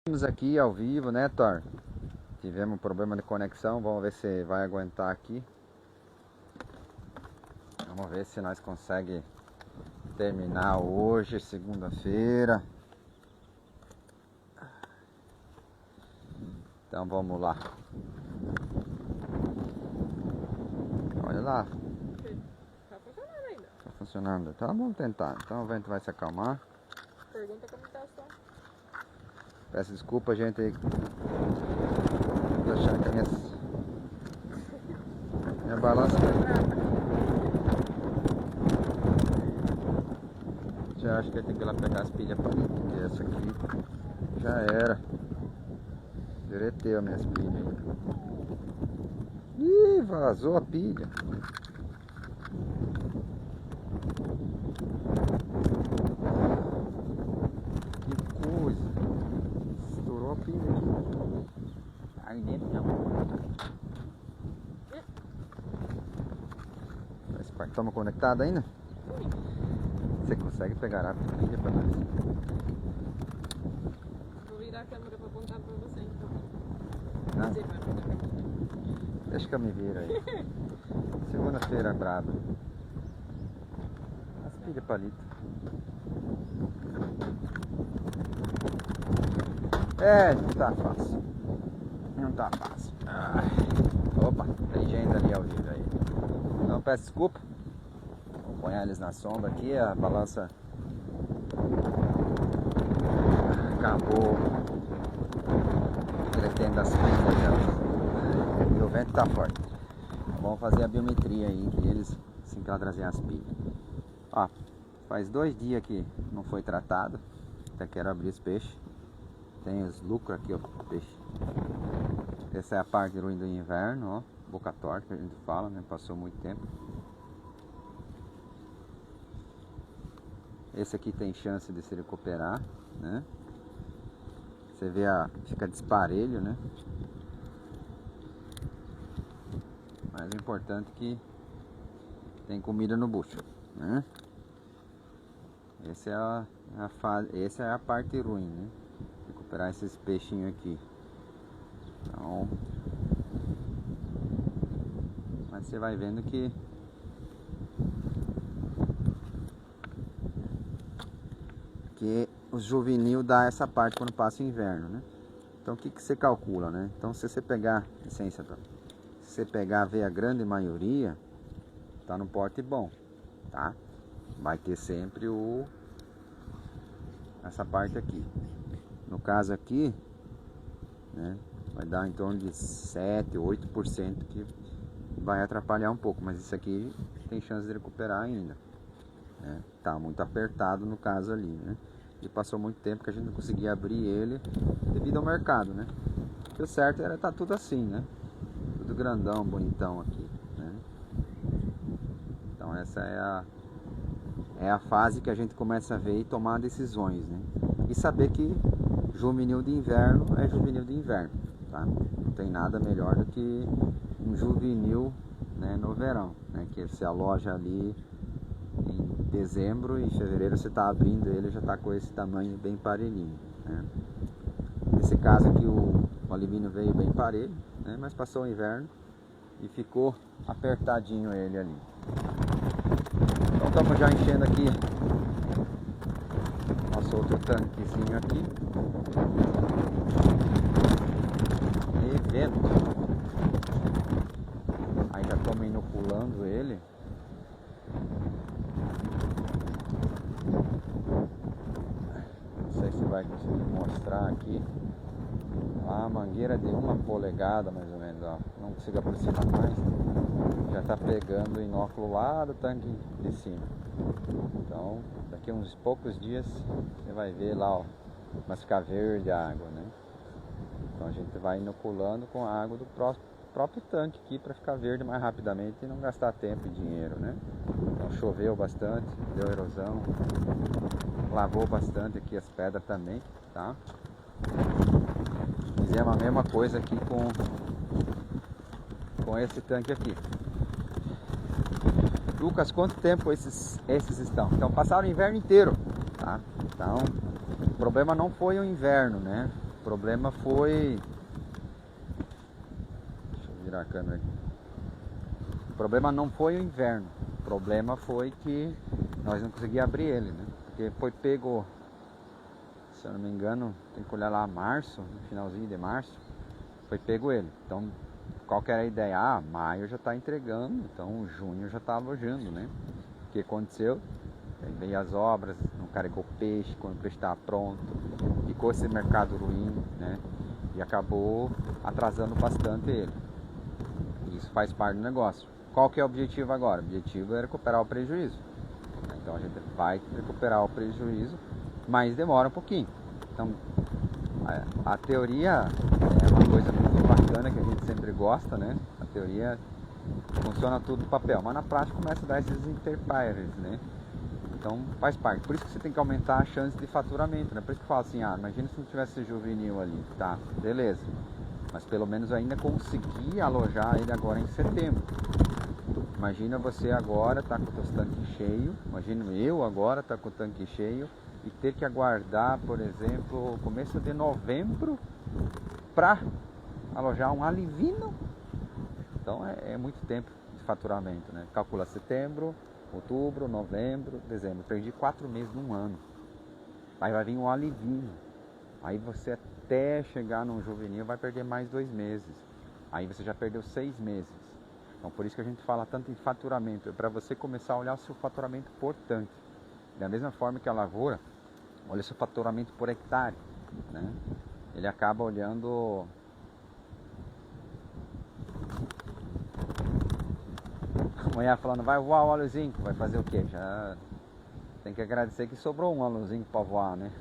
Estamos aqui ao vivo, né, Thor? Tivemos um problema de conexão, vamos ver se vai aguentar aqui. Vamos ver se nós conseguimos terminar hoje, segunda-feira. Então vamos lá. Olha lá. Tá funcionando ainda. Tá funcionando. Então vamos tentar. Então o vento vai se acalmar. Pergunta como tá o som. Peço desculpa, gente, aí. Tô achando que a minha balança. Já acho que eu tenho que ir lá pegar as pilhas para mim, porque essa aqui já era. Derreteu minhas pilhas. Ih, vazou a pilha. Que coisa. Estourou a pilha aqui. Aí dentro não. Estamos conectados ainda? Você consegue pegar a pilha para nós? Vou virar a câmera pra apontar pra você então. Não? Você vai apontar pra aqui. Deixa que eu me viro aí. Segunda-feira braba. As pilhas palito. É, não tá fácil. Não tá fácil. Ai. Opa, tem gente ali ao vivo aí. Não, peço desculpa. Vou pôr eles na sombra aqui, a balança acabou derretendo as pilhas dela. E o vento tá forte. Vamos fazer a biometria aí entre eles, assim que ela trazer as pilhas. Ó, faz 2 dias que não foi tratado. Até quero abrir os peixes. Tem os lucros aqui, ó, peixe. Essa é a parte ruim do inverno, ó. Boca torta que a gente fala, né? Passou muito tempo. Esse aqui tem chance de se recuperar, né? Você vê, fica disparelho, né? Mas o importante é que tem comida no bucho, né? Essa é a parte ruim, né? Recuperar esses peixinhos aqui. Então, mas você vai vendo que o juvenil dá essa parte quando passa o inverno, né? Então o que você calcula, né? Então se você pegar, licença, se você pegar, ver a grande maioria, tá no porte bom, tá? Vai ter sempre essa parte aqui. No caso aqui, né? Vai dar em torno de 7, 8% que vai atrapalhar um pouco, mas isso aqui tem chance de recuperar ainda, né? Tá muito apertado no caso ali, né? E passou muito tempo que a gente não conseguia abrir ele devido ao mercado, né? O certo era tá tudo assim, né? Tudo grandão, bonitão aqui, né? Então essa é a fase que a gente começa a ver e tomar decisões, né? E saber que juvenil de inverno é juvenil de inverno, tá? Não tem nada melhor do que um juvenil, né, no verão, né? Que você aloja ali em dezembro e fevereiro, você está abrindo ele, já está com esse tamanho bem parelhinho, né? Nesse caso aqui o alumínio veio bem parelho, né? Mas passou o inverno e ficou apertadinho ele ali. Então estamos já enchendo aqui nosso outro tanquezinho aqui e vento. Aí já estamos inoculando ele. Não sei se vai conseguir mostrar aqui. A mangueira de 1 polegada mais ou menos, ó. Não consigo aproximar mais. Já está pegando o inóculo lá do tanque de cima. Então daqui a uns poucos dias você vai ver lá, ó, mas ficar verde a água, né? Então a gente vai inoculando com a água do próprio tanque aqui para ficar verde mais rapidamente e não gastar tempo e dinheiro, né? Então choveu bastante, deu erosão, lavou bastante aqui as pedras também, tá? Fizemos a mesma coisa aqui com esse tanque aqui. Lucas, quanto tempo esses estão? Então passaram o inverno inteiro, tá? Então o problema não foi o inverno, né? O problema foi... Deixa eu virar a câmera aqui. O problema não foi o inverno. O problema foi que nós não conseguíamos abrir ele, né? Porque foi pego, se eu não me engano, tem que olhar lá março, no finalzinho de março, foi pego ele. Então, qual que era a ideia? Ah, maio já está entregando, então junho já está alojando, né? O que aconteceu? Veio as obras, não carregou peixe, quando o peixe estava pronto, ficou esse mercado ruim, né? E acabou atrasando bastante ele. Isso faz parte do negócio. Qual que é o objetivo agora? O objetivo é recuperar o prejuízo. Então a gente vai recuperar o prejuízo, mas demora um pouquinho. Então a teoria é uma coisa muito bacana que a gente sempre gosta, né? A teoria funciona tudo no papel, mas na prática começa a dar esses interferes, né? Então faz parte. Por isso que você tem que aumentar a chance de faturamento, né? Por isso que eu falo assim, imagina se não tivesse juvenil ali, tá, beleza. Mas pelo menos eu ainda consegui alojar ele agora em setembro. Imagina você agora tá com o teu tanque cheio, imagina eu agora tá com o tanque cheio e ter que aguardar, por exemplo, o começo de novembro para alojar um alivino. Então é muito tempo de faturamento, né? Calcula setembro, outubro, novembro, dezembro, perdi 4 meses num ano. Aí vai vir um alivino. Aí você até chegar num juvenil vai perder mais 2 meses. Aí você já perdeu 6 meses. Então por isso que a gente fala tanto em faturamento. É para você começar a olhar o seu faturamento por tanque. Da mesma forma que a lavoura, olha o seu faturamento por hectare, né? Ele acaba olhando... Amanhã falando, vai voar o alozinho, vai fazer o quê? Já tem que agradecer que sobrou um alozinho para voar, né?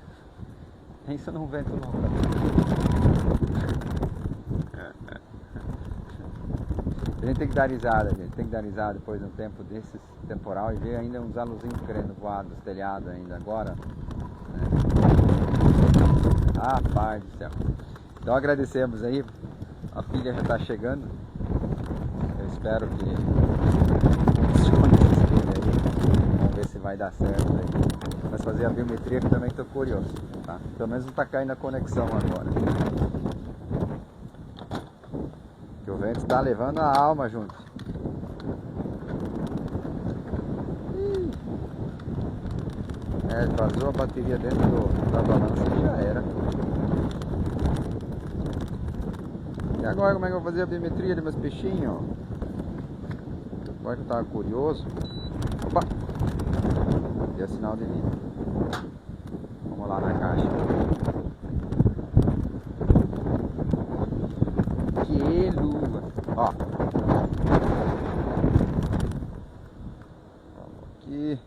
Isso não vento não. A gente tem que dar risada, gente. Tem que dar risada depois de um tempo desses temporal e ver ainda uns aluzinhos querendo voar dos telhados ainda agora, né? Ah, pai do céu. Então agradecemos aí. A filha já está chegando. Eu espero que funcione aí. Vamos ver se vai dar certo aí. Mas fazer a biometria que também estou curioso, tá? Pelo menos não está caindo a conexão agora. Que o vento está levando a alma junto. Vazou a bateria dentro da balança e já era. E agora como é que eu vou fazer a biometria de meus peixinhos? Agora que eu estava curioso. Opa! Deu sinal de vida. Vamos lá na caixa. Que lua! Ó. Vamos aqui.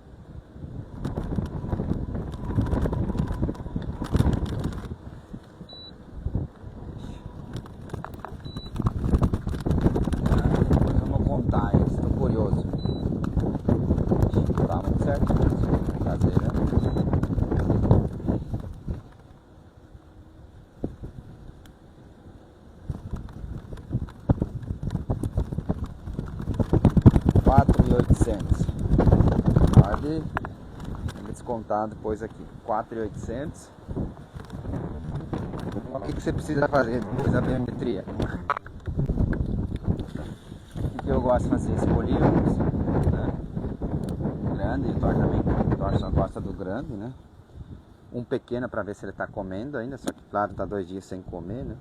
Vamos contar isso, estou curioso. Tá muito certo isso. Caseira. R$4.800. Pode descontar depois aqui. 4.800. O que você precisa fazer depois da biometria? O que eu gosto de fazer? Escolhi uns, né? Grande, o Thor também. O Thor só gosta do grande, né? Um pequeno para ver se ele está comendo ainda, só que claro, tá 2 dias sem comer, né?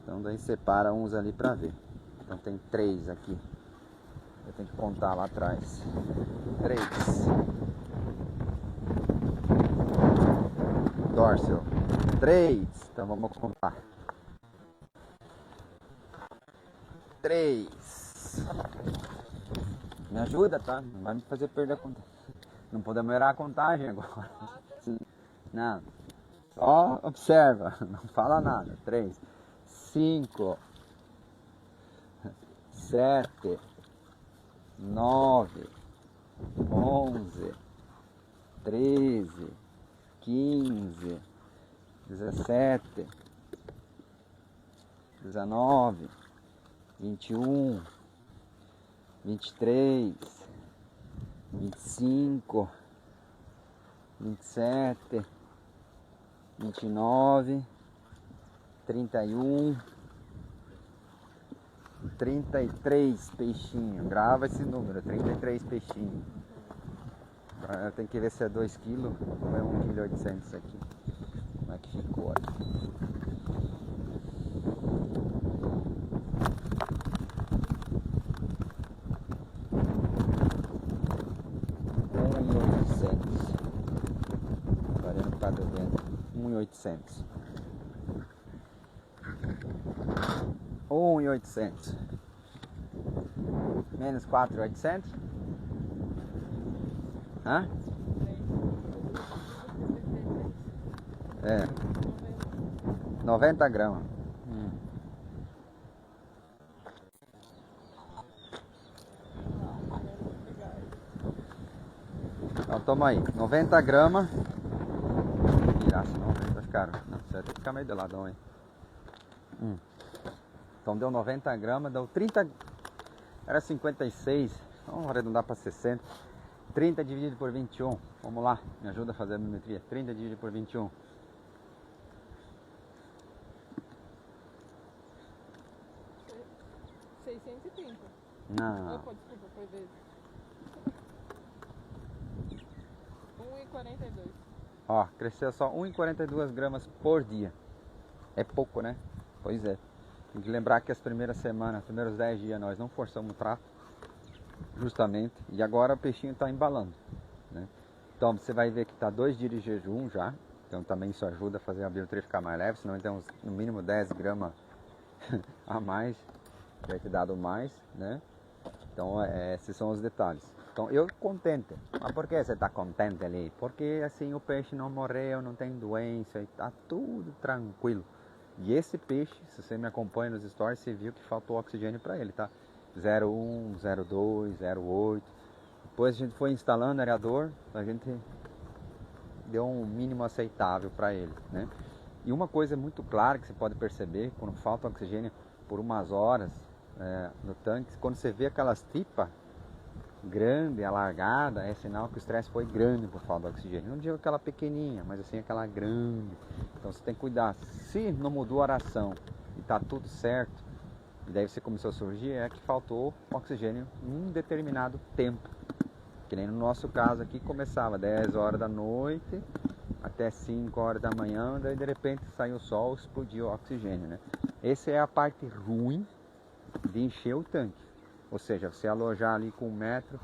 Então daí separa uns ali para ver. Então tem 3 aqui. Eu tenho que contar lá atrás. 3. Dorsal. 3. Então vamos contar. 3. Me ajuda, tá? Não vai me fazer perder a conta. Não podemos errar a contagem agora. Não. Só observa. Não fala nada. 3. 5. 7. 9. 11. 13. 15. 17. 19. 21. 23. 25. 27. 29. 31, 33 peixinhos. Grava esse número, 33 peixinhos. Tem que ver se é 2 kg ou é 1,8 kg isso aqui. Como é que ficou aqui? Varendo para dentro, 1,800. 1,800 menos 4,800. Hã? É 90 gramas. Então toma aí, 90 gramas. Virar, senão vai ficar. Não, você vai ter que ficar meio de ladão aí. Então deu 90 gramas, deu 30. Era 56. Vamos arredondar para 60. 30 dividido por 21. Vamos lá, me ajuda a fazer a biometria. 30 dividido por 21. Não. Opa, desculpa, foi vezes. 1,42. Ó, cresceu só 1,42 gramas por dia. É pouco, né? Pois é. Tem que lembrar que as primeiras semanas, os primeiros 10 dias nós não forçamos o trato. Justamente. E agora o peixinho está embalando, né? Então você vai ver que está 2 dias de jejum já. Então também isso ajuda a fazer a biometria ficar mais leve. Senão ele tem no mínimo 10 gramas a mais. Vai ter dado mais, né? Então esses são os detalhes. Então eu contente. Mas por que você está contente ali? Porque assim o peixe não morreu, não tem doença, está tudo tranquilo. E esse peixe, se você me acompanha nos stories, você viu que faltou oxigênio para ele, tá? 0,1, 0,2, 0,8. Depois a gente foi instalando o aerador, a gente deu um mínimo aceitável para ele, né? E uma coisa muito clara que você pode perceber, quando falta oxigênio por umas horas no tanque, quando você vê aquelas tripas grande, alargada, é sinal que o estresse foi grande por falta de oxigênio. Não digo aquela pequenininha, mas assim aquela grande. Então você tem que cuidar. Se não mudou a aração e está tudo certo, e daí você começou a surgir, é que faltou oxigênio em um determinado tempo. Que nem no nosso caso aqui, começava 10 horas da noite até 5 horas da manhã, daí de repente saiu o sol, explodiu o oxigênio, né? Essa é a parte ruim de encher o tanque. Ou seja, você alojar ali com 1 metro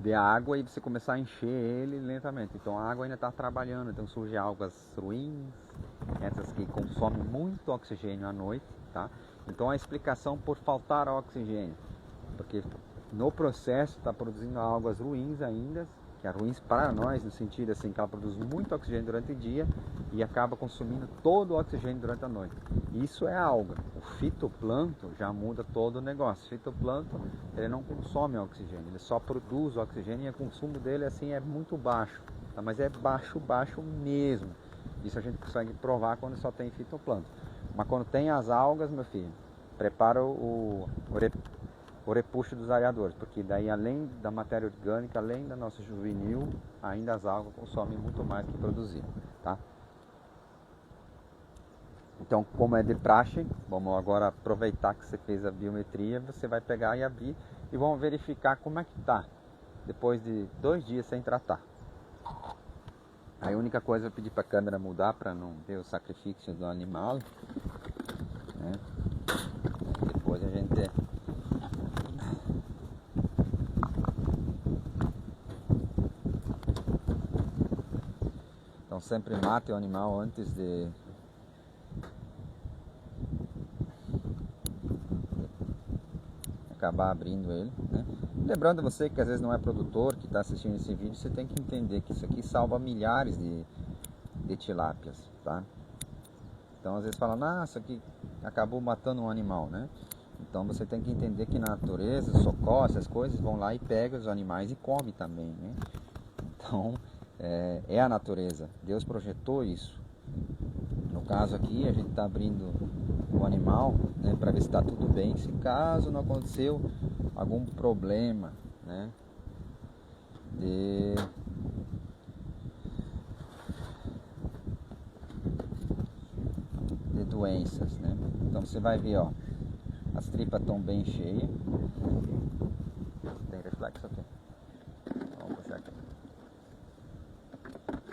de água e você começar a encher ele lentamente. Então a água ainda está trabalhando, então surgem algas ruins, essas que consomem muito oxigênio à noite, tá? Então a explicação por faltar oxigênio, porque no processo está produzindo algas ruins ainda, que é ruins para nós, no sentido assim que ela produz muito oxigênio durante o dia e acaba consumindo todo o oxigênio durante a noite. Isso é alga. O fitoplâncton já muda todo o negócio. O fitoplâncton, ele não consome oxigênio, ele só produz oxigênio e o consumo dele assim é muito baixo, tá? Mas é baixo, baixo mesmo. Isso a gente consegue provar quando só tem fitoplâncton. Mas quando tem as algas, meu filho, prepara o repuxo dos areadores, porque daí além da matéria orgânica, além da nossa juvenil, ainda as algas consomem muito mais que produzir, tá? Então, como é de praxe, vamos agora aproveitar que você fez a biometria, você vai pegar e abrir e vamos verificar como é que tá depois de 2 dias sem tratar. Aí a única coisa eu pedir para a câmera mudar para não ter o sacrifício do animal, né? Depois a gente então sempre mate o animal antes de acabar abrindo ele, né? Lembrando você que às vezes não é produtor que está assistindo esse vídeo, você tem que entender que isso aqui salva milhares de tilápias, tá? Então às vezes fala, nossa, aqui acabou matando um animal, né? Então você tem que entender que na natureza, socorro, essas coisas vão lá e pegam os animais e come também, né? Então é a natureza, Deus projetou isso. No caso aqui a gente está abrindo o animal, né, para ver se está tudo bem, se caso não aconteceu algum problema, né, de doenças, né? Então você vai ver, ó, as tripas estão bem cheias. Tem reflexo aqui. Vamos puxar aqui.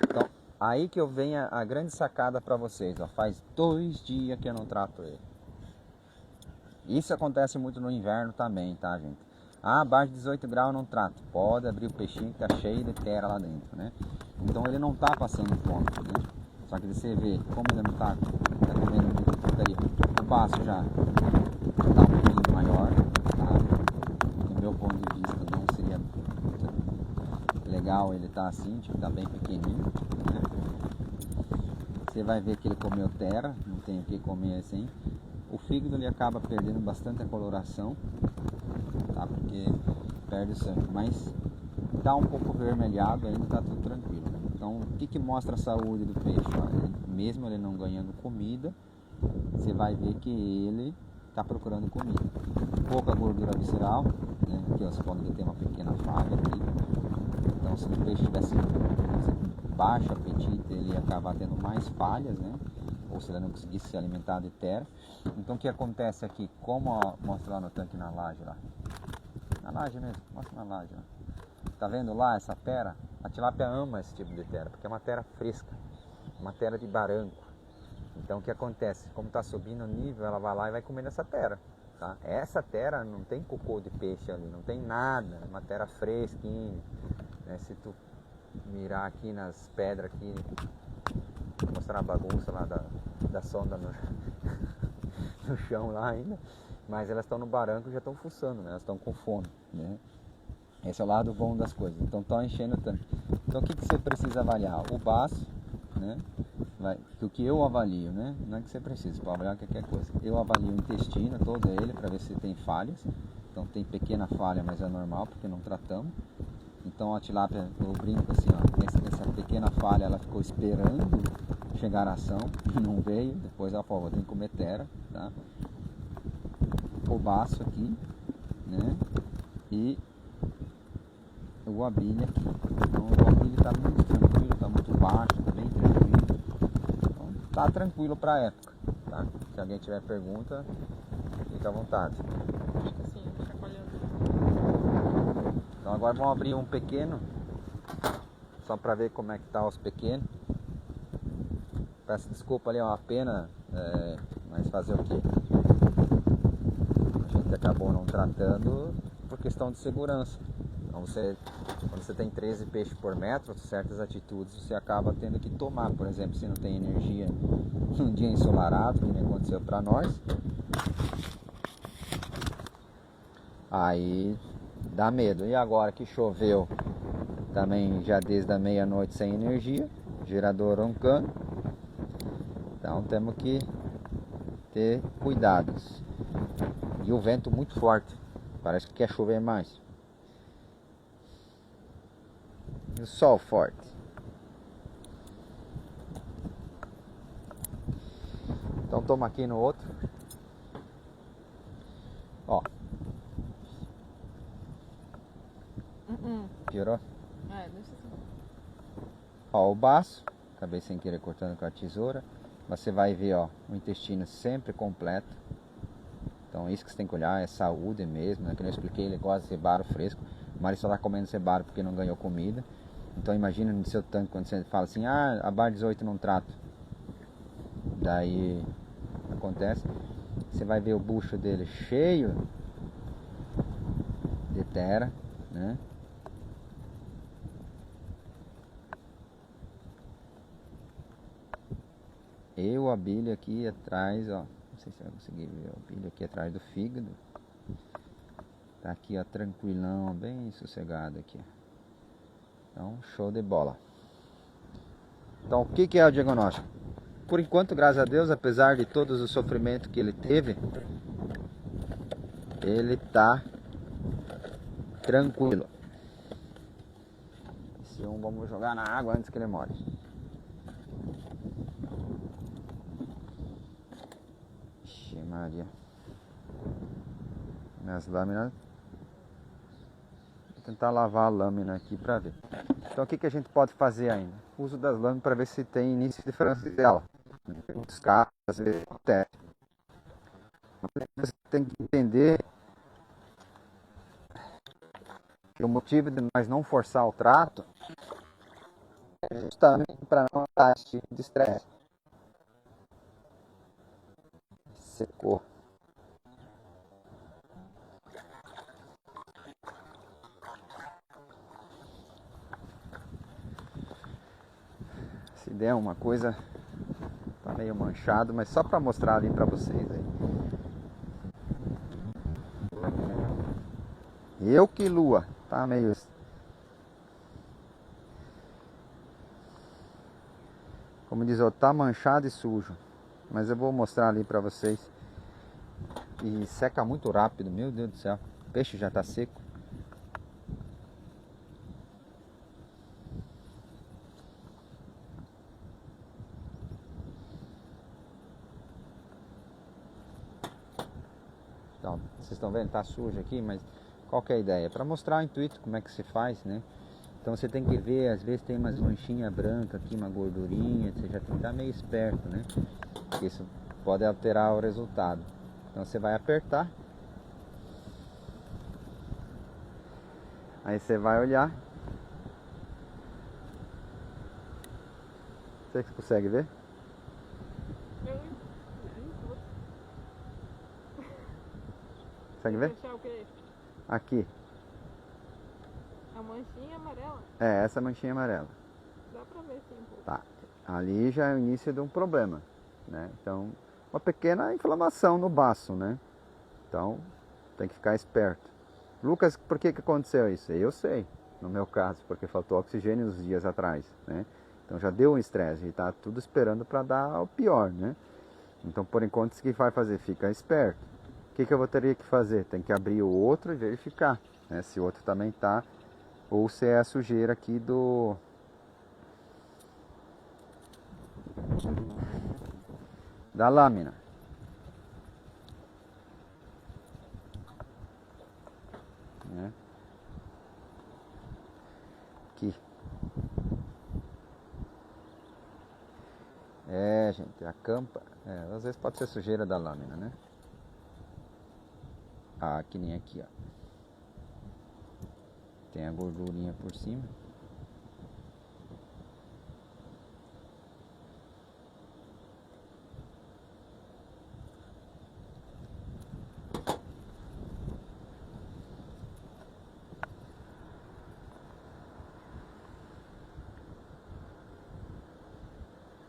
Então, aí que eu venho a grande sacada para vocês, ó. Faz 2 dias que eu não trato ele. Isso acontece muito no inverno também, tá, gente? Ah, abaixo de 18 graus eu não trato. Pode abrir o peixinho que tá cheio de terra lá dentro, né? Então ele não tá passando fome, né? Só que você vê como ele não tá comendo muita porcaria. O baço já tá um pouquinho maior, tá? Do meu ponto de vista não seria legal ele tá assim, tipo, tá bem pequenininho, né? Você vai ver que ele comeu terra, não tem o que comer assim. O fígado ele acaba perdendo bastante a coloração, tá? Porque perde o sangue, mas tá um pouco avermelhado ainda, tá tudo tranquilo. Então, o que mostra a saúde do peixe? Mesmo ele não ganhando comida, você vai ver que ele tá procurando comida. Pouca gordura visceral, né? Aqui ó, você pode ver que tem uma pequena falha aqui. Então, se o peixe tivesse baixo apetite, ele ia acabar tendo mais falhas, né? Ou se ele não conseguisse se alimentar de terra. Então o que acontece aqui, como ó, mostra lá no tanque na laje lá. Na laje mesmo, mostra na laje lá. Tá vendo lá essa terra? A tilápia ama esse tipo de terra, porque é uma terra fresca, uma terra de baranco. Então o que acontece? Como tá subindo o nível, ela vai lá e vai comer nessa terra. Tá? Essa terra não tem cocô de peixe ali, não tem nada, é uma terra fresquinha. Né? Se tu mirar aqui nas pedras aqui, vou mostrar a bagunça lá da sonda no chão lá ainda, mas elas estão no barranco e já estão fuçando, né? Elas estão com fome, né? Esse é o lado bom das coisas. Então estão enchendo o tanque. Então o que você precisa avaliar? O baço, né? O que eu avalio, né? Não é que você precisa, para avaliar qualquer coisa. Eu avalio o intestino, todo ele, para ver se tem falhas. Então tem pequena falha, mas é normal, porque não tratamos. Então a tilápia, eu brinco assim, ó, essa pequena falha, ela ficou esperando chegar a ação, não veio, depois ela falou, vou ter que comer terra, tá? O baço aqui, né? E o abelha aqui. Então o abelha está muito tranquilo, está muito baixo, está bem tranquilo. Então, tá tranquilo para a época, tá? Se alguém tiver pergunta, fica à vontade. Fica assim, chacoalhando. Então agora vamos abrir um pequeno, só para ver como é que tá os pequenos. Peço desculpa ali, é uma pena, mas fazer o que? A gente acabou não tratando por questão de segurança. Então quando você tem 13 peixes por metro, certas atitudes você acaba tendo que tomar. Por exemplo, se não tem energia num dia ensolarado, que nem aconteceu para nós, aí dá medo. E agora que choveu também já desde a meia-noite sem energia, gerador roncando, então temos que ter cuidados. E o vento muito forte, parece que quer chover mais. E o sol forte. Então toma aqui no outro. Ó. Piorou? É, deixa assim. Ó, o baço, acabei sem querer cortando com a tesoura. Você vai ver, ó, o intestino sempre completo. Então isso que você tem que olhar é saúde mesmo, né? Que eu expliquei, ele gosta de cebaro fresco. O Mário só está comendo cebaro porque não ganhou comida. Então imagina no seu tanque quando você fala assim, ah, abaixo de 18 não trato. Daí acontece, você vai ver o bucho dele cheio de terra, né? E o abelha aqui atrás, ó, não sei se você vai conseguir ver o abelha aqui atrás do fígado. Tá aqui, ó, tranquilão, bem sossegado aqui. Então, show de bola. Então, o que é o diagnóstico? Por enquanto, graças a Deus, apesar de todos os sofrimentos que ele teve, ele tá tranquilo. Esse um vamos jogar na água antes que ele morre. Ixi, Maria. Nas lâminas. Vou tentar lavar a lâmina aqui para ver. Então o que a gente pode fazer ainda? Uso das lâminas para ver se tem início de francisela. Muitos casos, às vezes, acontece. Você tem que entender que o motivo de nós não forçar o trato é justamente para não dar esse tipo de estresse. Secou. Se der uma coisa, tá meio manchado, mas só para mostrar ali para vocês aí. Eu que lua, tá meio... Como diz, ó, tá manchado e sujo. Mas eu vou mostrar ali pra vocês. E seca muito rápido, meu Deus do céu. O peixe já tá seco. Então, vocês estão vendo, tá sujo aqui, mas qual que é a ideia? Para mostrar o intuito, como é que se faz, né? Então você tem que ver, às vezes tem umas manchinhas brancas aqui, uma gordurinha, você já tem que estar meio esperto, né? Porque isso pode alterar o resultado. Então você vai apertar. Aí você vai olhar. Você consegue ver? Consegue ver? Deixar o quê? Aqui. A manchinha amarela? É, essa manchinha amarela. Dá pra ver sim um pouco. Tá. Ali já é o início de um problema, né? Então, uma pequena inflamação no baço, né? Então, tem que ficar esperto. Lucas, por que aconteceu isso? Eu sei, no meu caso, porque faltou oxigênio uns dias atrás, né? Então já deu um estresse e tá tudo esperando para dar o pior, né? Então, por enquanto, o que vai fazer? Fica esperto. O que eu vou ter que fazer? Tem que abrir o outro e verificar, né? Se o outro também tá, ou se é a sujeira aqui da lâmina. Né? Aqui. É, gente, a campa, às vezes pode ser sujeira da lâmina, né? Ah, que nem aqui, ó. Tem a gordurinha por cima.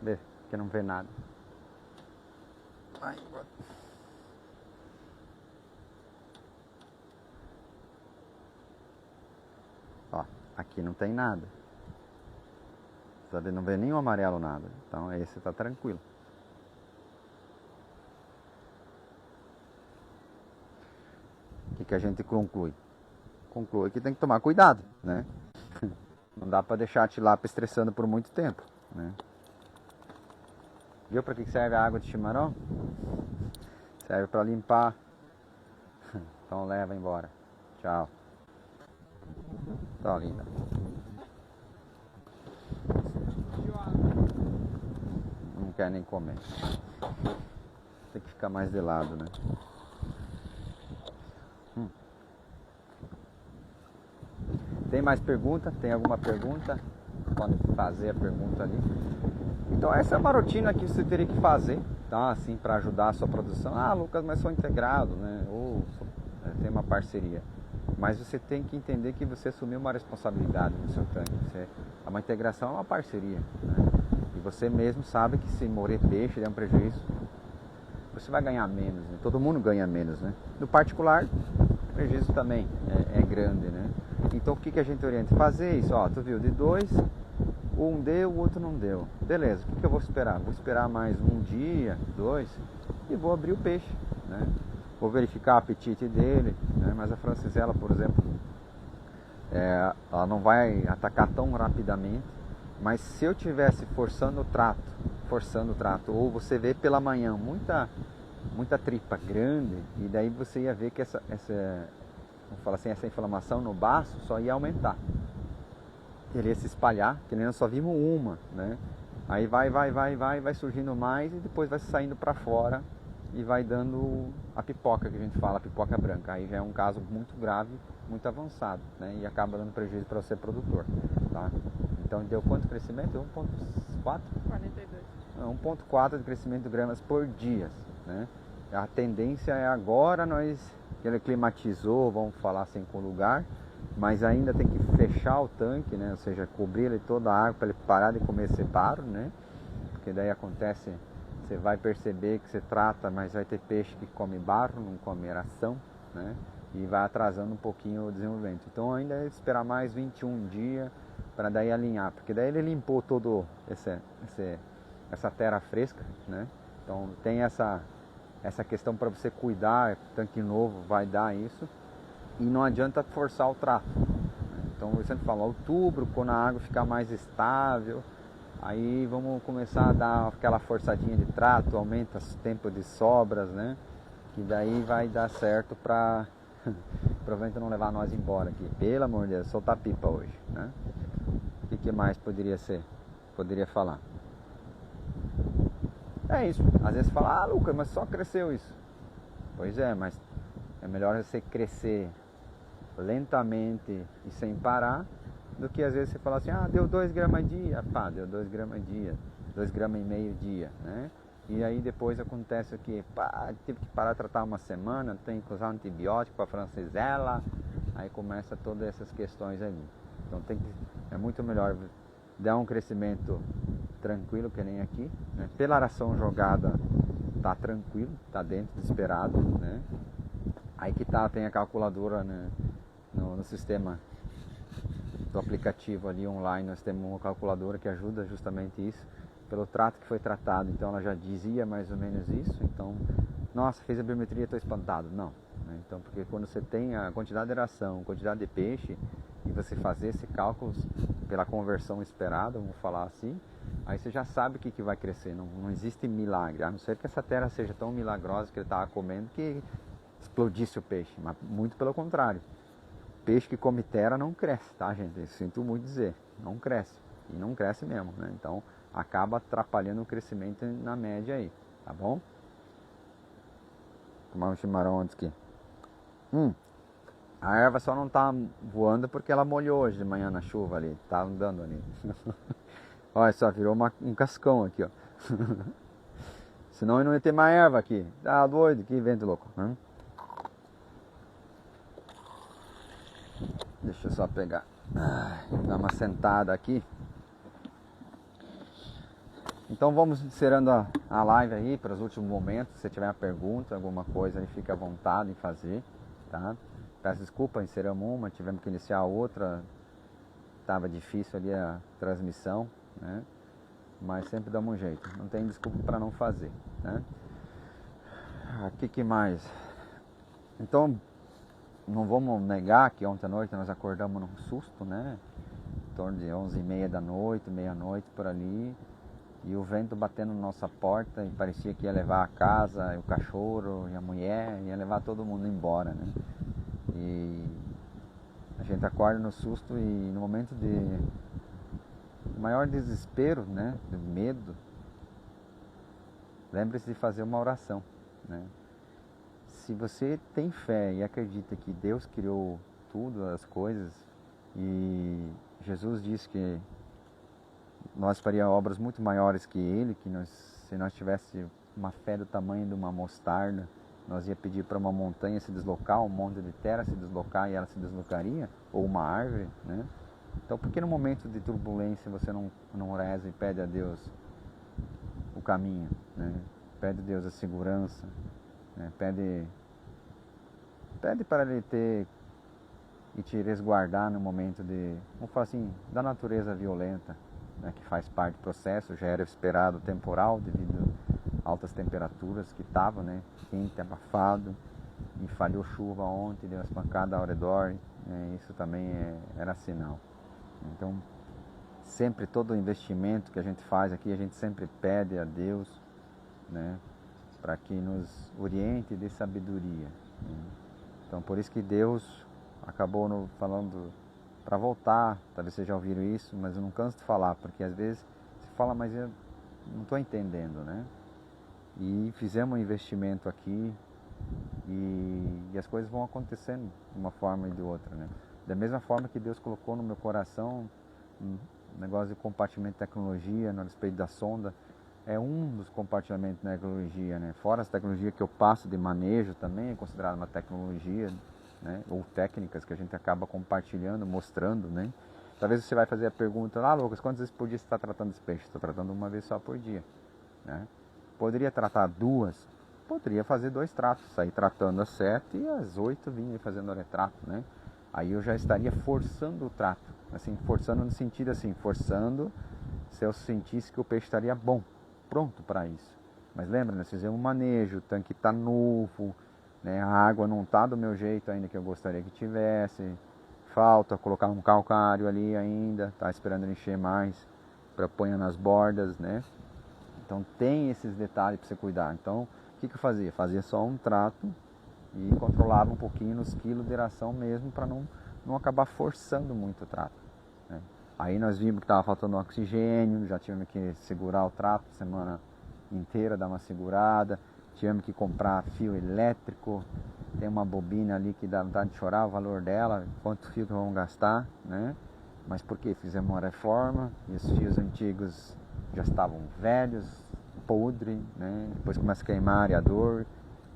Vê, que não vê nada. Ai, ó, aqui não tem nada. Sabe, não vê nenhum amarelo, nada. Então esse tá tranquilo. O que a gente conclui? Conclui que tem que tomar cuidado, né? Não dá pra deixar a tilápia estressando por muito tempo, né? Viu pra que serve a água de chimarrão? Serve pra limpar. Então leva embora. Tchau. Tá linda. Não quer nem comer. Tem que ficar mais de lado, né? Tem mais pergunta? Tem alguma pergunta? Pode fazer a pergunta ali. Então essa é uma rotina que você teria que fazer, tá? Assim, para ajudar a sua produção. Ah, Lucas, mas sou integrado, né? Ou tem uma parceria. Mas você tem que entender que você assumiu uma responsabilidade no seu tanque. Uma integração é uma parceria, né? E você mesmo sabe que se morrer peixe der um prejuízo, você vai ganhar menos, né? Todo mundo ganha menos, né? No particular, o prejuízo também é grande, né? Então o que a gente orienta? Fazer isso, ó, tu viu, de dois, um deu, o outro não deu. Beleza, o que eu vou esperar? Vou esperar mais um dia, dois, e vou abrir o peixe, né? Vou verificar o apetite dele, né? Mas a francisela, por exemplo, ela não vai atacar tão rapidamente. Mas se eu tivesse forçando o trato, ou você vê pela manhã muita tripa grande, e daí você ia ver que essa vamos falar assim, essa inflamação no baço só ia aumentar. Ele ia se espalhar, que nem nós só vimos uma, né? Aí vai surgindo mais e depois vai saindo para fora e vai dando a pipoca que a gente fala, a pipoca branca. Aí já é um caso muito grave, muito avançado, né? E acaba dando prejuízo para você produtor, tá? Então deu quanto crescimento? 1,4? 42. 1,4 de crescimento de gramas por dia, né? A tendência é agora ele climatizou, vamos falar assim, com o lugar, mas ainda tem que fechar o tanque, né? Ou seja, cobrir ele toda a água para ele parar de comer separo, né? Porque daí acontece, você vai perceber que você trata, mas vai ter peixe que come barro, não come ração, né? E vai atrasando um pouquinho o desenvolvimento. Então ainda é esperar mais 21 dias para daí alinhar, porque daí ele limpou todo essa terra fresca, né? Então tem essa questão para você cuidar, tanque novo vai dar isso, e não adianta forçar o trato. Então eu sempre falo, outubro, quando a água ficar mais estável, aí vamos começar a dar aquela forçadinha de trato, aumenta o tempo de sobras, né? Que daí vai dar certo para o vento não levar nós embora aqui. Pelo amor de Deus, soltar pipa hoje, né? O que mais poderia falar? É isso. Às vezes você fala, Lucas, mas só cresceu isso. Pois é, mas é melhor você crescer lentamente e sem parar do que às vezes você falar assim, deu 2 gramas dia. Pá, deu 2 gramas dia, 2 gramas e meio dia, né? E aí depois acontece o que? Pá, tive que parar de tratar uma semana, tem que usar antibiótico para francesela. Aí começa todas essas questões ali. Então é muito melhor dar um crescimento tranquilo, que nem aqui, né? Pela ração jogada tá tranquilo, tá dentro do esperado, né? Aí que tem a calculadora, né? No sistema do aplicativo ali online, nós temos uma calculadora que ajuda justamente isso, pelo trato que foi tratado. Então ela já dizia mais ou menos isso. Então, nossa, fez a biometria, estou espantado. Não, né? Então, porque quando você tem a quantidade de ração, quantidade de peixe, e você fazer esse cálculo pela conversão esperada, vamos falar assim, aí você já sabe o que vai crescer. Não existe milagre, a não ser que essa terra seja tão milagrosa que ele estava comendo que explodisse o peixe, mas muito pelo contrário. Peixe que come terra não cresce, tá, gente? Eu sinto muito dizer, não cresce. E não cresce mesmo, né? Então acaba atrapalhando o crescimento na média aí, tá bom? Tomar um chimarrão antes aqui. A erva só não tá voando porque ela molhou hoje de manhã na chuva ali, tá andando ali. Olha só, virou um cascão aqui, ó. Senão eu não ia ter mais erva aqui. Tá doido, que vento louco. Deixa eu só pegar, dar uma sentada aqui. Então vamos encerrando a live aí para os últimos momentos. Se você tiver uma pergunta, alguma coisa, aí fica à vontade em fazer, tá? Peço desculpa, encerramos uma, tivemos que iniciar outra. Estava difícil ali a transmissão, né? Mas sempre damos um jeito, não tem desculpa para não fazer, né? O que mais? Então, não vamos negar que ontem à noite nós acordamos num susto, né? Em torno de 11h30 da noite, meia-noite por ali. E o vento batendo na nossa porta e parecia que ia levar a casa, o cachorro e a mulher, ia levar todo mundo embora, né? E a gente acorda no susto e no momento de maior desespero, né? De medo, lembre-se de fazer uma oração, né? Se você tem fé e acredita que Deus criou tudo, as coisas, e Jesus disse que nós faríamos obras muito maiores que Ele, que se nós tivéssemos uma fé do tamanho de uma mostarda, nós ia pedir para uma montanha se deslocar, um monte de terra se deslocar e ela se deslocaria, ou uma árvore, né? Então por que no momento de turbulência você não reza e pede a Deus o caminho, né? Pede a Deus a segurança, né? Pede para Ele ter e te resguardar no momento vamos falar assim, da natureza violenta, né? Que faz parte do processo, já era esperado temporal devido a altas temperaturas que estavam, né? Quente, abafado, e falhou chuva ontem, deu umas pancadas ao redor, né? Isso também era sinal. Então, sempre todo investimento que a gente faz aqui, a gente sempre pede a Deus, né? Para que nos oriente e dê sabedoria, né? Então, por isso que Deus acabou falando para voltar. Talvez vocês já ouviram isso, mas eu não canso de falar, porque às vezes você fala, mas não estou entendendo, né? E fizemos um investimento aqui e as coisas vão acontecendo de uma forma e de outra, né? Da mesma forma que Deus colocou no meu coração um negócio de compartilhamento de tecnologia no respeito da sonda, é um dos compartilhamentos da tecnologia, né? Fora as tecnologias que eu passo de manejo também é considerado uma tecnologia, né? Ou técnicas que a gente acaba compartilhando, mostrando, né? Talvez você vai fazer a pergunta, Lucas, quantas vezes por dia você está tratando esse peixe? Estou tratando uma vez só por dia, né? Poderia tratar duas? Poderia fazer 2 tratos, sair tratando às 7 e às 8 vinha fazendo o retrato, né? Aí eu já estaria forçando o trato, assim, forçando no sentido assim, forçando se eu sentisse que o peixe estaria bom, pronto para isso. Mas lembra, nós fizemos um manejo, o tanque está novo, né? A água não está do meu jeito ainda que eu gostaria que tivesse, falta colocar um calcário ali ainda, tá esperando ele encher mais para pôr nas bordas, né? Então tem esses detalhes para você cuidar. Então o que eu fazia? Fazia só um trato e controlava um pouquinho nos quilos de ração mesmo para não acabar forçando muito o trato, né? Aí nós vimos que estava faltando oxigênio, já tivemos que segurar o trato semana inteira, dar uma segurada, tivemos que comprar fio elétrico, tem uma bobina ali que dá vontade de chorar o valor dela, quanto fio que vamos gastar, né? Mas por quê? Fizemos uma reforma e os fios antigos já estavam velhos, podre, né? Depois começa a queimar areador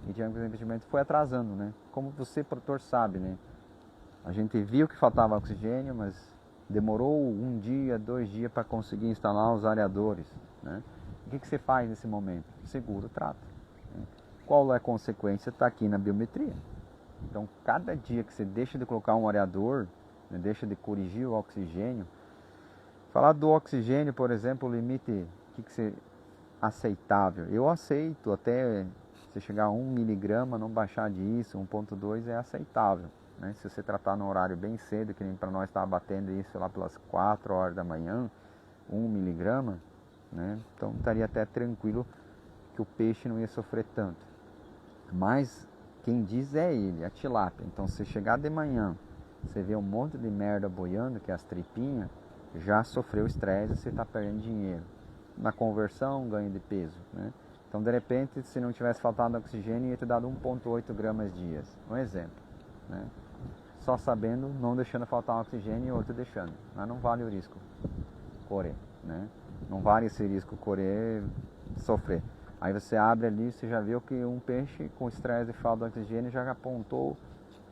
e tivemos que o investimento foi atrasando, né? Como você, produtor, sabe, né? A gente viu que faltava oxigênio, mas demorou 1 dia, 2 dias para conseguir instalar os areadores, né? O que você faz nesse momento? Segura o trato, né? Qual é a consequência? Está aqui na biometria. Então, cada dia que você deixa de colocar um areador, né, deixa de corrigir o oxigênio. Falar do oxigênio, por exemplo, o limite que você aceitável. Eu aceito até se chegar a 1 miligrama, não baixar disso, 1,2 é aceitável, né? Se você tratar no horário bem cedo, que nem para nós estava batendo isso lá pelas 4 horas da manhã, 1 miligrama, né? Então estaria até tranquilo que o peixe não ia sofrer tanto. Mas quem diz é ele, a tilápia. Então se chegar de manhã, você vê um monte de merda boiando, que é as tripinhas, já sofreu estresse e você está perdendo dinheiro na conversão, ganho de peso, né? Então, de repente, se não tivesse faltado oxigênio, ia ter dado 1,8 gramas dias. Um exemplo, né? Só sabendo, não deixando faltar oxigênio e outro deixando. Mas não vale o risco correr, né? Não vale esse risco correr, sofrer. Aí você abre ali, você já viu que um peixe com estresse e falta de oxigênio já apontou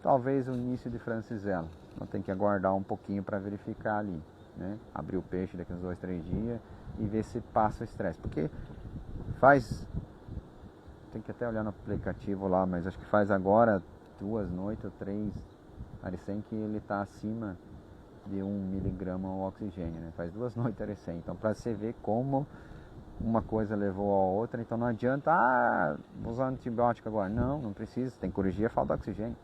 talvez o início de francisela. Então tem que aguardar um pouquinho para verificar ali, né? Abrir o peixe daqui uns 2, 3 dias e ver se passa o estresse. Porque faz, tem que até olhar no aplicativo lá, mas acho que faz agora 2 noites ou 3, recém que ele está acima de 1 miligrama o oxigênio, né? Faz 2 noites recém. Então para você ver como uma coisa levou a outra, então não adianta, vou usar antibiótico agora. Não precisa, tem que corrigir a falta de oxigênio.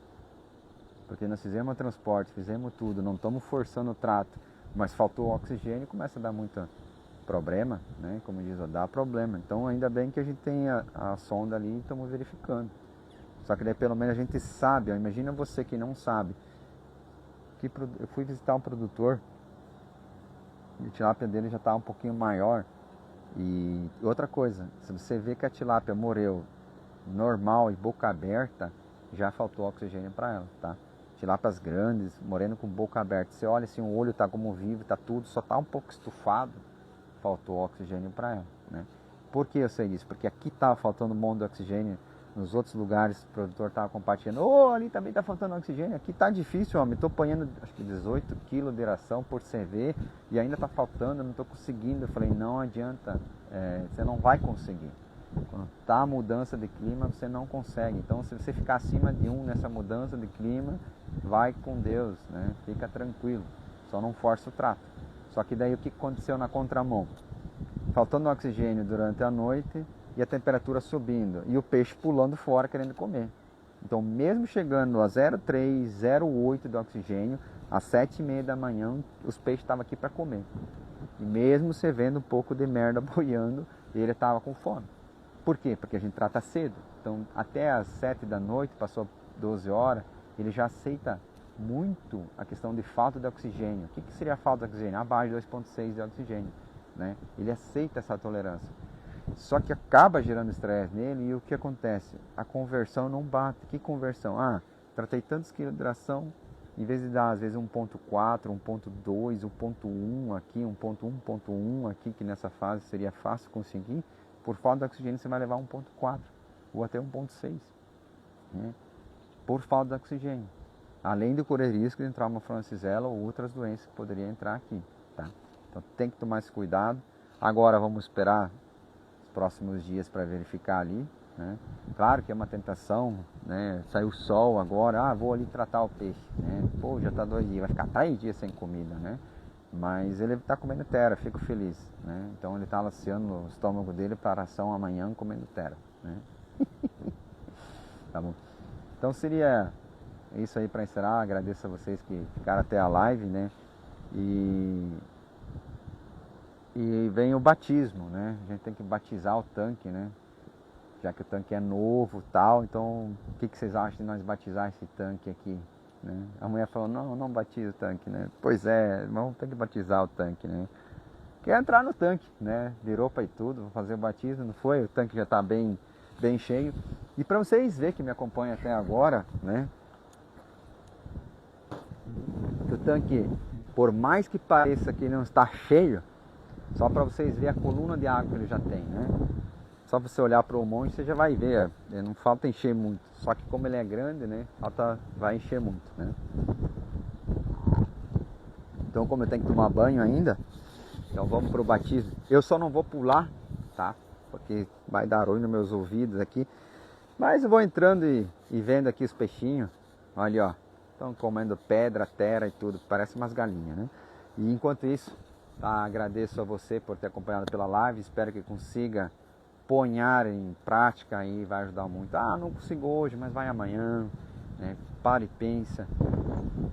Porque nós fizemos o transporte, fizemos tudo, não estamos forçando o trato, mas faltou oxigênio e começa a dar muito problema, né? Como diz, dá problema. Então ainda bem que a gente tem a sonda ali e estamos verificando. Só que daí pelo menos a gente sabe, imagina você que não sabe. Eu fui visitar um produtor e a tilápia dele já está um pouquinho maior. E outra coisa, se você vê que a tilápia morreu normal e boca aberta, já faltou oxigênio para ela, tá? Tilápias grandes, morrendo com boca aberta, você olha assim, o olho está como vivo, está tudo, só está um pouco estufado, faltou oxigênio para ela, né? Por que eu sei disso? Porque aqui estava faltando um monte de oxigênio, nos outros lugares o produtor estava compartilhando, ali também está faltando oxigênio, aqui está difícil, homem, estou ponhando acho que 18 kg de ração por CV e ainda está faltando, eu não estou conseguindo. Eu falei, não adianta, você não vai conseguir. Quando está a mudança de clima, você não consegue. Então, se você ficar acima de 1 nessa mudança de clima, vai com Deus, né? Fica tranquilo, só não força o trato. Só que daí o que aconteceu na contramão? Faltando oxigênio durante a noite e a temperatura subindo e o peixe pulando fora querendo comer. Então, mesmo chegando a 0,3, 0,8 de oxigênio, às 7h30 da manhã, os peixes estavam aqui para comer. E mesmo você vendo um pouco de merda boiando, ele estava com fome. Por quê? Porque a gente trata cedo. Então, até às 7 da noite, passou 12 horas, ele já aceita muito a questão de falta de oxigênio. O que seria a falta de oxigênio? Abaixo de 2,6 de oxigênio. né? Ele aceita essa tolerância. Só que acaba gerando estresse nele e o que acontece? A conversão não bate. Que conversão? Ah, tratei tantos quilos de hidratação, em vez de dar às vezes 1.4, 1.2, 1.1 aqui, 1.1 aqui, que nessa fase seria fácil conseguir, por falta de oxigênio você vai levar 1.4 ou até 1.6, né? Por falta de oxigênio. Além de correr risco de entrar uma francisela ou outras doenças que poderiam entrar aqui, tá? Então tem que tomar esse cuidado. Agora vamos esperar os próximos dias para verificar ali, né? Claro que é uma tentação, né? Saiu o sol agora, vou ali tratar o peixe, né? Pô, já está 2 dias, vai ficar 3 dias sem comida, né? Mas ele está comendo terra, fico feliz, né? Então ele está laceando o estômago dele para ação amanhã comendo terra, né? Tá bom. Então seria isso aí para encerrar. Agradeço a vocês que ficaram até a live, né? E vem o batismo, né? A gente tem que batizar o tanque, né? Já que o tanque é novo e tal, então o que vocês acham de nós batizar esse tanque aqui, né? A mulher falou, não batiza o tanque, né? Pois é, vamos ter que batizar o tanque, né? Quer entrar no tanque, né? De roupa e tudo, vou fazer o batismo, não foi? O tanque já está bem cheio. E para vocês verem que me acompanham até agora, né? O tanque, por mais que pareça que não está cheio, só para vocês verem a coluna de água que ele já tem, né? Só você olhar para o monte, você já vai ver, não falta encher muito. Só que como ele é grande, né? Vai encher muito, né? Então como eu tenho que tomar banho ainda, então vamos para o batismo. Eu só não vou pular, tá? Porque vai dar ruim nos meus ouvidos aqui. Mas eu vou entrando e vendo aqui os peixinhos. Olha, ó. Estão comendo pedra, terra e tudo. Parece umas galinhas, né? E enquanto isso, tá, agradeço a você por ter acompanhado pela live. Espero que consiga ponhar em prática aí, vai ajudar muito. Não consigo hoje, mas vai amanhã, né? Para e pensa.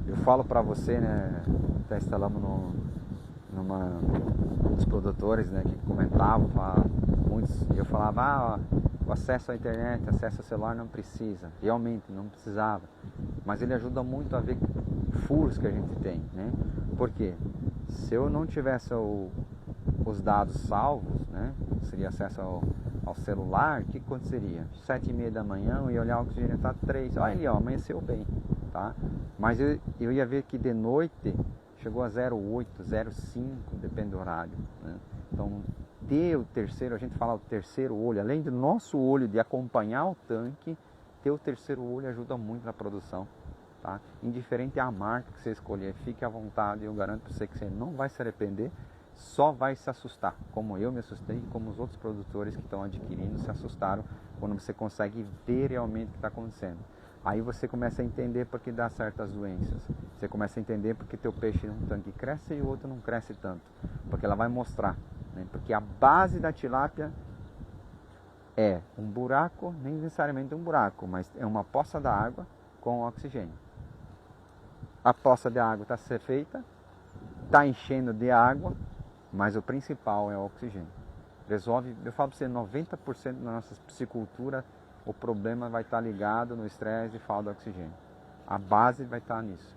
Eu falo para você, né? Até instalamos numa dos produtores, né, que comentavam, muitos, e eu falava, o acesso à internet, acesso ao celular não precisa. Realmente não precisava, mas ele ajuda muito a ver furos que a gente tem, né? Porque se eu não tivesse os dados salvos, né, seria acesso ao celular, o que aconteceria? 7h30 da manhã eu ia olhar o oxigênio está 3, olha ali, ó, amanheceu bem, tá? Mas eu ia ver que de noite chegou a 0,8, 0,5, depende do horário, né? Então, ter o terceiro, a gente fala o terceiro olho, além do nosso olho de acompanhar o tanque, ter o terceiro olho ajuda muito na produção, tá? Indiferente à marca que você escolher, fique à vontade, eu garanto para você que você não vai se arrepender, só vai se assustar, como eu me assustei e como os outros produtores que estão adquirindo se assustaram quando você consegue ver realmente o que está acontecendo. Aí você começa a entender por que dá certas doenças. Você começa a entender porque teu peixe num tanque cresce e o outro não cresce tanto. Porque ela vai mostrar, né? Porque a base da tilápia é um buraco, nem necessariamente um buraco, mas é uma poça d'água com oxigênio. A poça de água está ser feita, está enchendo de água, mas o principal é o oxigênio. Resolve, eu falo para você, 90% da nossa piscicultura, o problema vai estar ligado no estresse e falta de oxigênio. A base vai estar nisso,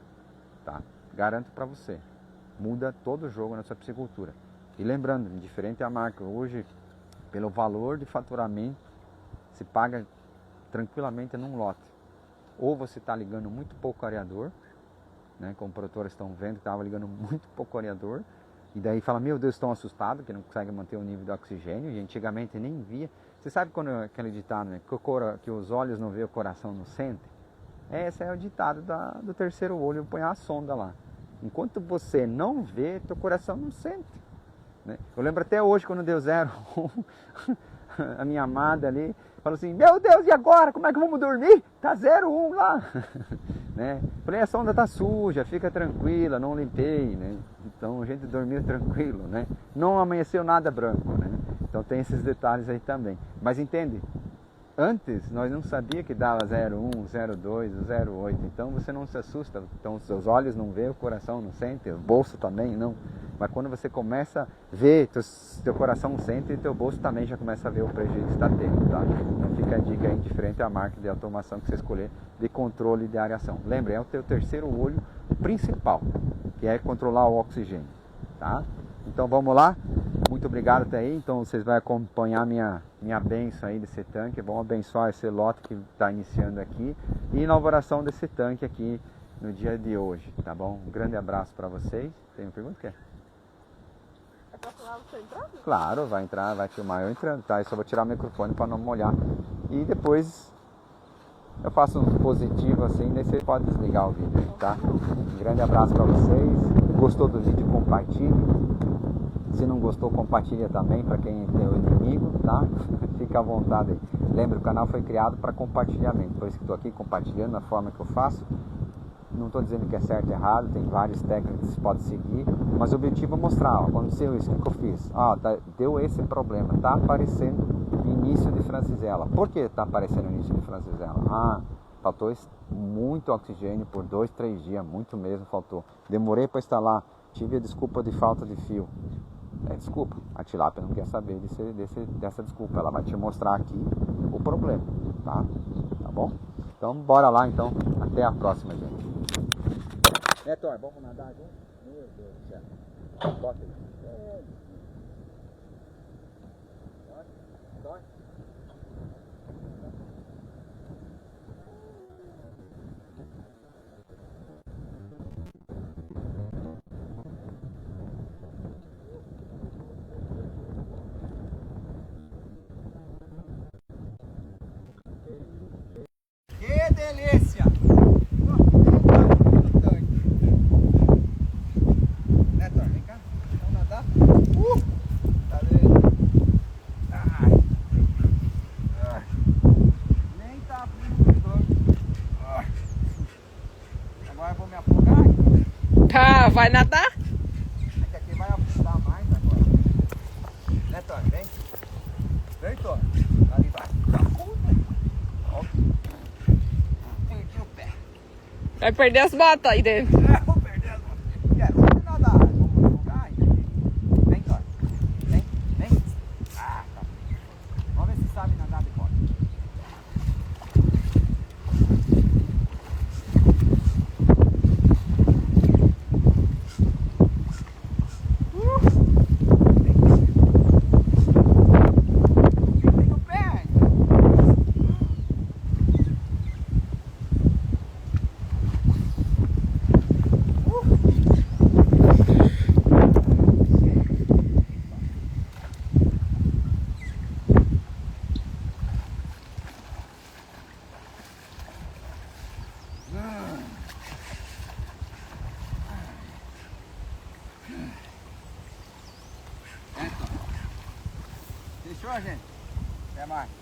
tá? Garanto para você. Muda todo o jogo na sua piscicultura. E lembrando, indiferente à marca, hoje, pelo valor de faturamento, se paga tranquilamente num lote. Ou você está ligando muito pouco areador, né? Como produtores estão vendo que estava ligando muito pouco areador, e daí fala, meu Deus, estão assustados, que não conseguem manter o nível de oxigênio, e antigamente nem via. Você sabe quando aquele ditado, né? Que os olhos não vê, o coração não sente? Esse é o ditado do terceiro olho, põe a sonda lá. Enquanto você não vê, teu coração não sente, né? Eu lembro até hoje, quando deu 0,1, a minha amada ali falou assim, meu Deus, e agora? Como é que vamos dormir? Tá 0,1 lá. Né? Falei, a sonda tá suja, fica tranquila, não limpei, né? Então a gente dormiu tranquilo, né? Não amanheceu nada branco, né? Então tem esses detalhes aí também. Mas entende? Antes nós não sabia que dava 0,1, 0,2, 0,8. Então você não se assusta. Então os seus olhos não vê, o coração não sente, o bolso também não. Mas quando você começa a ver, teu coração sente e teu bolso também já começa a ver o prejuízo que está tendo, tá? Então fica a dica aí, indiferente à marca de automação que você escolher, de controle de areação. Lembre, é o teu terceiro olho principal, que é controlar o oxigênio, tá? Então vamos lá. muito obrigado até aí. Então vocês vão acompanhar minha bênção aí desse tanque. Vamos abençoar esse lote que está iniciando aqui e inauguração desse tanque aqui no dia de hoje, tá bom? Um grande abraço para vocês. Tem uma pergunta? Quer? É pra filmar você entrando? Claro, vai entrar, vai filmar eu entrando, tá? Eu só vou tirar o microfone para não molhar. E depois eu faço um positivo assim, daí você pode desligar o vídeo, tá? Um grande abraço para vocês. Gostou do vídeo? Compartilhe. Se não gostou, compartilha também para quem é teu inimigo, tá? Fica à vontade aí. Lembra, o canal foi criado para compartilhamento, por isso que estou aqui compartilhando da forma que eu faço. Não estou dizendo que é certo ou errado, tem várias técnicas que você pode seguir, mas o objetivo é mostrar, ó, aconteceu isso, o que eu fiz? Ó, deu esse problema, tá aparecendo início de francisela. Por que está aparecendo início de francisela? Ah, faltou muito oxigênio por 2, 3 dias, muito mesmo faltou. Demorei para instalar, tive a desculpa de falta de fio. Desculpa, a tilápia não quer saber dessa desculpa, ela vai te mostrar aqui o problema, tá? Tá bom? Então bora lá então, até a próxima, gente. Thor, vamos nadar junto? Meu Deus do céu. Bota aí. Thor. Que delícia! Né, Thor? Vem cá. Vamos nadar? Tá vendo? Ai. Ai. Nem tá abrindo o motor. Ai. Agora eu vou me afogar aqui. Ah, vai nadar? É que aqui vai afundar mais agora. Né, Thor? Vem. Vem, Thor. Ali vai. Ó. Perdi o pé. Vai perder as botas aí dentro. Vou perder as botas. Quero nadar. Vamos afogar ainda. Vem, Thor. Vem, vem. Ah, tá. Vamos ver se sabe nadar de fora. Tem o pé. Fechou, gente? Até mais.